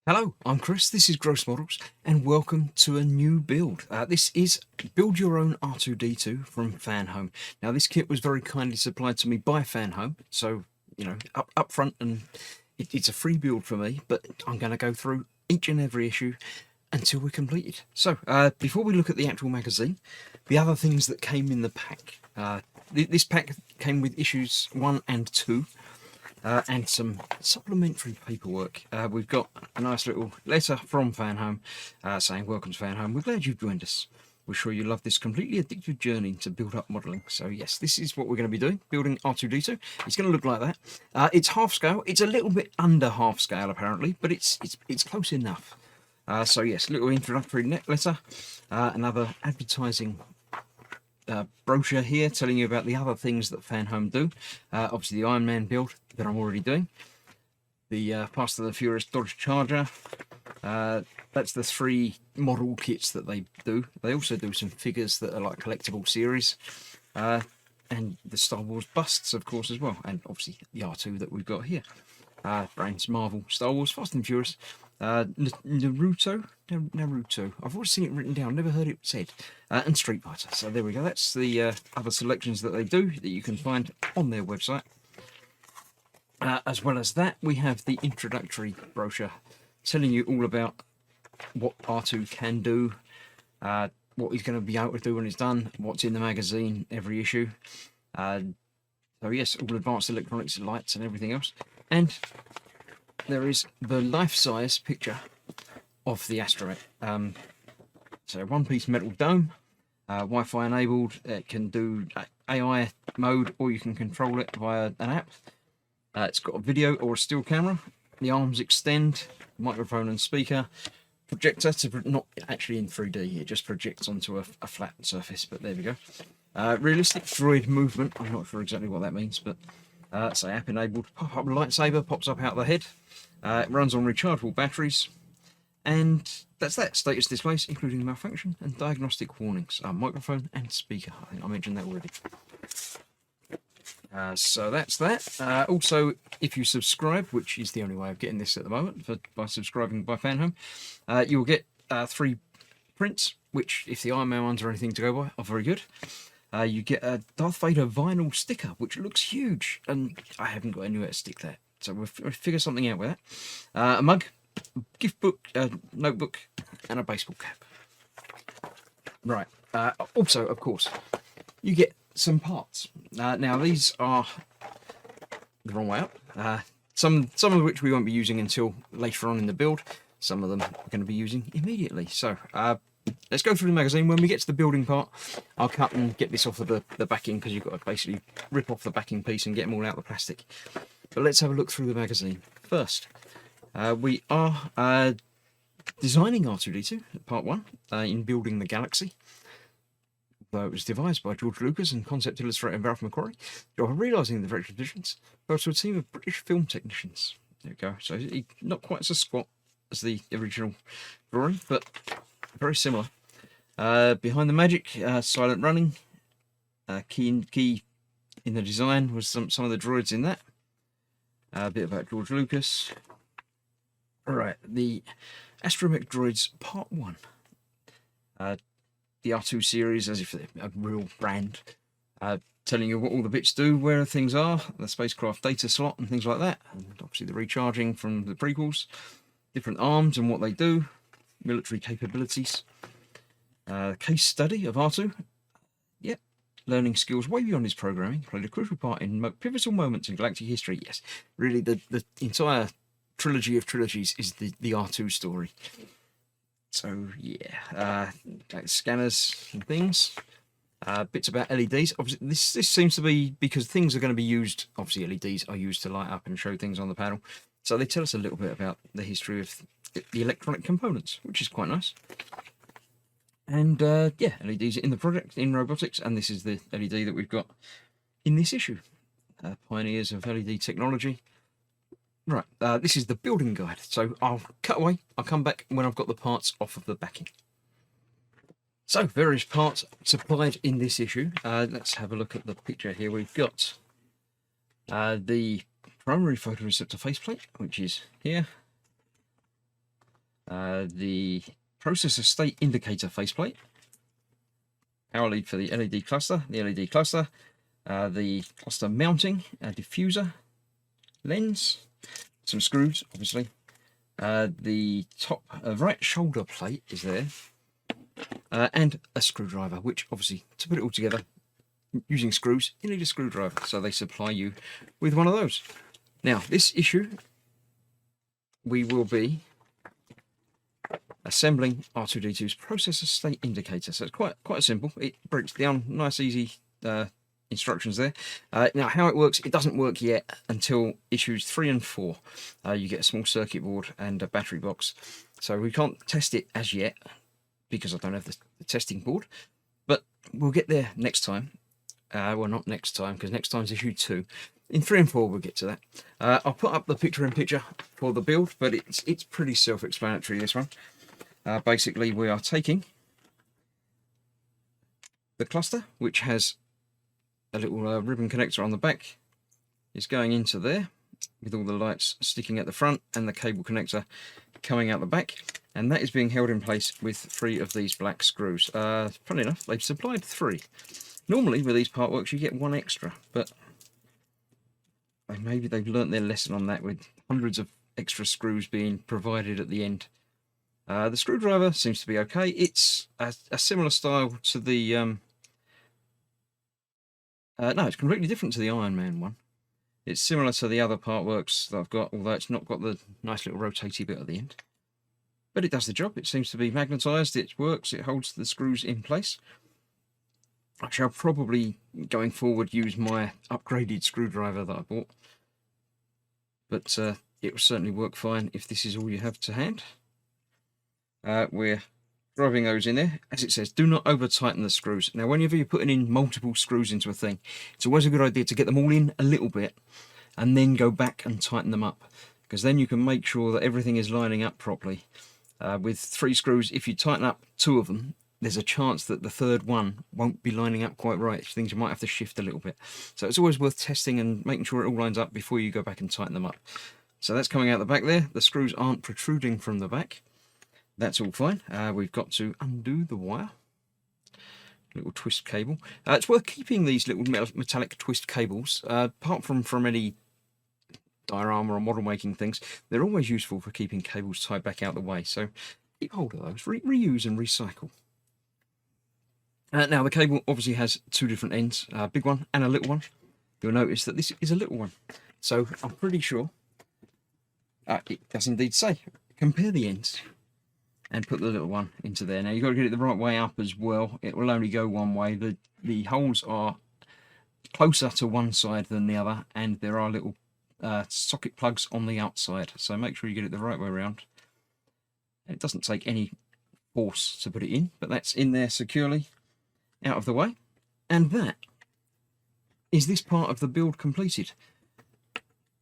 Hello, I'm Chris, this is Gross Models, and welcome to a new build. This is Build Your Own R2-D2 from Fanhome. Now this kit was very kindly supplied to me by Fanhome, so, you know, up front, and it's a free build for me, but I'm going to go through each and every issue until we're completed. So, before we look at the actual magazine, the other things that came in the pack. This pack came with issues 1 and 2. And some supplementary paperwork. We've got a nice little letter from Fanhome saying, "Welcome to Fanhome. We're glad you've joined us. We're sure you love this completely addictive journey to build up modelling." So yes, this is what we're going to be doing, building R2-D2. It's going to look like that. It's half scale. It's a little bit under half scale apparently, but it's close enough. So yes, little introductory letter, another advertising brochure here telling you about the other things that Fanhome do. Obviously the Iron Man build that I'm already doing, the Fast and the Furious Dodge Charger. That's the 3 model kits that they do. They also do some figures that are like collectible series, and the Star Wars busts, of course, as well, and obviously the R2 that we've got here. Brands Marvel, Star Wars, Fast and Furious, Naruto. I've always seen it written down, never heard it said. And Street Fighter. So there we go. That's the other selections that they do that you can find on their website. As well as that, we have the introductory brochure telling you all about what R2 can do, what he's going to be able to do when it's done, what's in the magazine, every issue. So yes, all advanced electronics, lights and everything else. And there is the life-size picture of the asteroid. So one-piece metal dome, Wi-Fi enabled. It can do AI mode, or you can control it via an app. It's got a video or a still camera. The arms extend, microphone and speaker. Projector, to not actually in 3D, it just projects onto a flat surface, but there we go. Realistic droid movement, I'm not sure exactly what that means, but so app enabled. Pop-up lightsaber pops up out the head. It runs on rechargeable batteries. And that's that. Status displays, including malfunction and diagnostic warnings. Microphone and speaker. I think I mentioned that already. So that's that. Also, if you subscribe, which is the only way of getting this at the moment, by subscribing by Fanhome, you'll get 3 prints, which, if the Iron Man ones are anything to go by, are very good. You get a Darth Vader vinyl sticker, which looks huge, and I haven't got anywhere to stick that. So we'll figure something out with that. A mug, gift book, notebook, and a baseball cap. Right. Also, of course, you get some parts. Now these are the wrong way up. Some of which we won't be using until later on in the build. Some of them we're going to be using immediately. So let's go through the magazine. When we get to the building part, I'll cut and get this off of the backing, because you've got to basically rip off the backing piece and get them all out of the plastic. But let's have a look through the magazine. First, we are designing R2-D2, part 1, in Building the Galaxy. Though it was devised by George Lucas and concept illustrator Ralph McQuarrie, after realising the director's visions, goes to a team of British film technicians. There we go. So he's not quite so squat as the original drawing, but very similar. Behind the magic, silent running. Key in the design was some of the droids in that. A bit about George Lucas. All right, the Astromech Droids Part 1. The R2 series, as if they're a real brand, telling you what all the bits do, where things are, the spacecraft data slot and things like that, and obviously the recharging from the prequels, different arms and what they do, military capabilities, case study of R2. Yep, learning skills way beyond his programming, played a crucial part in pivotal moments in galactic history. Yes, really, the entire trilogy of trilogies is the R2 story. So yeah, scanners and things, bits about LEDs. Obviously, this seems to be because things are going to be used. Obviously, LEDs are used to light up and show things on the panel. So they tell us a little bit about the history of the electronic components, which is quite nice. And yeah, LEDs in the project in robotics, and this is the LED that we've got in this issue. Pioneers of LED technology. Right, this is the building guide, so I'll cut away, I'll come back when I've got the parts off of the backing. So, various parts supplied in this issue. Let's have a look at the picture here. We've got the primary photoreceptor faceplate, which is here. the processor state indicator faceplate, power lead for the LED cluster, the cluster mounting, diffuser, lens, some screws, obviously. The top right shoulder plate is there, and a screwdriver, which obviously, to put it all together, using screws, you need a screwdriver, so they supply you with one of those. Now, this issue, we will be assembling R2-D2's processor state indicator. So it's quite simple. It breaks down nice, easy instructions there. Now, how it works, it doesn't work yet until issues 3 and 4. You get a small circuit board and a battery box. So we can't test it as yet because I don't have the testing board. But we'll get there next time. Well, not next time, because next time's issue 2. In 3 and 4, we'll get to that. I'll put up the picture-in-picture for the build, but it's pretty self-explanatory, this one. Basically, we are taking the cluster, which has a little ribbon connector on the back. It's going into there, with all the lights sticking at the front, and the cable connector coming out the back. And that is being held in place with 3 of these black screws. Funny enough, they've supplied 3. Normally, with these part works, you get 1 extra, but maybe they've learnt their lesson on that, with hundreds of extra screws being provided at the end. The screwdriver seems to be okay. It's a similar style to the... no, it's completely different to the Iron Man one. It's similar to the other part works that I've got, although it's not got the nice little rotatey bit at the end. But it does the job. It seems to be magnetised. It works. It holds the screws in place. I shall probably, going forward, use my upgraded screwdriver that I bought. But it will certainly work fine if this is all you have to hand. We're driving those in there. As it says, do not over tighten the screws. Now, whenever you're putting in multiple screws into a thing, it's always a good idea to get them all in a little bit and then go back and tighten them up, because then you can make sure that everything is lining up properly. With 3 screws, if you tighten up 2 of them, there's a chance that the 3rd one won't be lining up quite right, which means you might have to shift a little bit. So it's always worth testing and making sure it all lines up before you go back and tighten them up. So that's coming out the back there. The screws aren't protruding from the back. That's all fine. We've got to undo the wire. Little twist cable. It's worth keeping these little metallic twist cables, apart from any diorama or model making things. They're always useful for keeping cables tied back out the way. So keep hold of those. Reuse and recycle. Now, the cable obviously has 2 different ends, a big one and a little one. You'll notice that this is a little one. So I'm pretty sure it does indeed say, compare the ends and put the little one into there. Now, you've got to get it the right way up as well. It will only go one way. The holes are closer to one side than the other, and there are little socket plugs on the outside. So make sure you get it the right way around. And it doesn't take any force to put it in, but that's in there securely, out of the way. And that is this part of the build completed.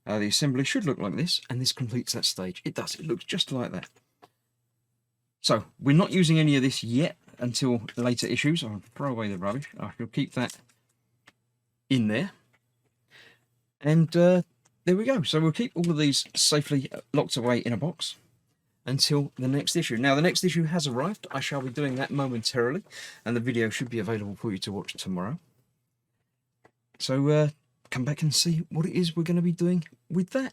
The assembly should look like this, and this completes that stage. It does. It looks just like that. So we're not using any of this yet until later issues. I'll throw away the rubbish. I shall keep that in there. And there we go. So we'll keep all of these safely locked away in a box until the next issue. Now, the next issue has arrived. I shall be doing that momentarily, and the video should be available for you to watch tomorrow. So come back and see what it is we're going to be doing with that.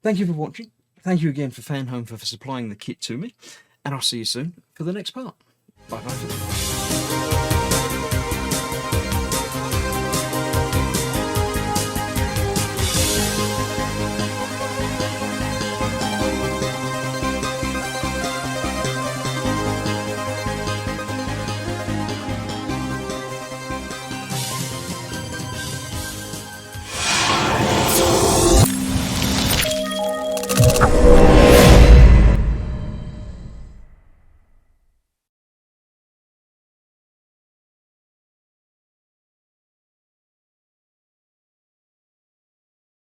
Thank you for watching. Thank you again for Fanhome for supplying the kit to me, and I'll see you soon for the next part. Bye bye for now.